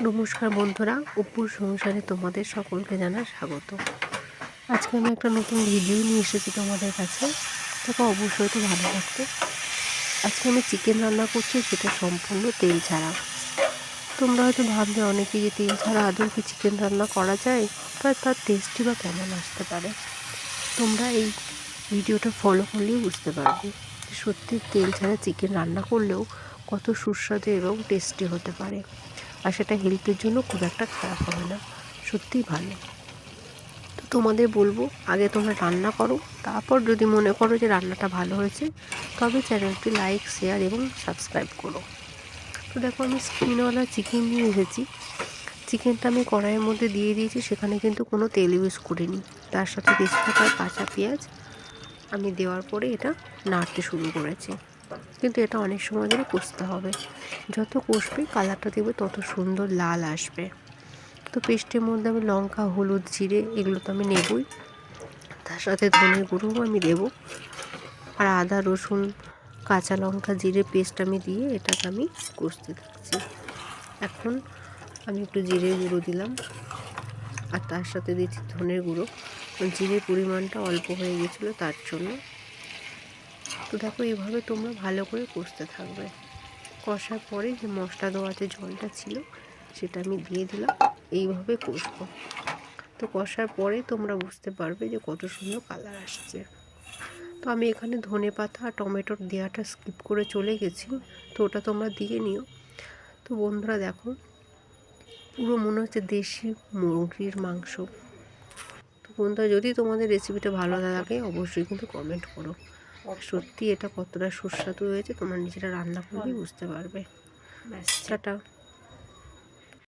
নমস্কার বন্ধুরা, অপুর সংসারে তোমাদের সকলকে জানাই স্বাগত। আজকে আমি একটা নতুন ভিডিও নিয়ে এসেছি তোমাদের কাছে, তাকে অবশ্যই তো ভালো লাগতো। আজকে আমি চিকেন রান্না করছি, সেটা সম্পূর্ণ তেল ছাড়া। তোমরা হয়তো ভাববে অনেকেই যে তেল ছাড়া আদৌ কি চিকেন রান্না করা যায়, বা তার টেস্টই বা কেমন আসতে পারে। তোমরা এই ভিডিওটা ফলো করলেই বুঝতে পারবে যে সত্যি তেল ছাড়া চিকেন রান্না করলেও কত সুস্বাদু এবং টেস্টি হতে পারে। আর সেটা হেলথের জন্য খুব একটা খারাপ হবে না, সত্যিই ভালো। তো তোমাদের বলবো, আগে তোমরা রান্না করো, তারপর যদি মনে করো যে রান্নাটা ভালো হয়েছে, তবে চ্যানেলটি লাইক, শেয়ার এবং সাবস্ক্রাইব করো। তো দেখো, আমি স্কিনওয়ালা চিকেন নিয়ে এসেছি। চিকেনটা আমি কড়াইয়ের মধ্যে দিয়ে দিয়েছি, সেখানে কিন্তু কোনো তেল ইউজ করিনি। তার সাথে তেজপাতা আর কাঁচা পেঁয়াজ আমি দেওয়ার পরে এটা নাড়তে শুরু করেছি। কিন্তু এটা অনেক সময় ধরে কষতে হবে, যত কষবে কালারটা দেবে তত সুন্দর লাল আসবে। তো পেস্টের মধ্যে আমি লঙ্কা, হলুদ, জিরে এগুলো তো আমি নেবই, তার সাথে ধনের গুঁড়োও আমি দেবো। আর আদা, রসুন, কাঁচা লঙ্কা, জিরে পেস্ট আমি দিয়ে এটাকে আমি কষতে থাকছি। এখন আমি একটু জিরে গুঁড়ো দিলাম, আর তার সাথে দিচ্ছি ধনের গুঁড়ো। জিরের পরিমাণটা অল্প হয়ে গেছিলো তার জন্য। তো দেখো, এইভাবে তোমরা ভালো করে কষতে থাকবে। কষার পরে যে মশলা দেওয়াতে জলটা ছিল সেটা আমি দিয়ে দিলাম, এইভাবে কষবো। তো কষার পরে তোমরা বুঝতে পারবে যে কত সুন্দর কালার আসছে। তো আমি এখানে ধনেপাতা আর টমেটোর দেওয়াটা স্কিপ করে চলে গেছি, তো ওটা তোমরা দিয়ে নিও। তো বন্ধুরা দেখো, পুরো মনে হচ্ছে দেশি মুরগির মাংস। তো বন্ধুরা, যদি তোমাদের রেসিপিটা ভালো লাগে অবশ্যই কিন্তু কমেন্ট করো। সত্যি এটা কতটা সুস্বাদু হয়েছে তোমরা নিজেরা রান্না করলেই বুঝতে পারবে। টাটা।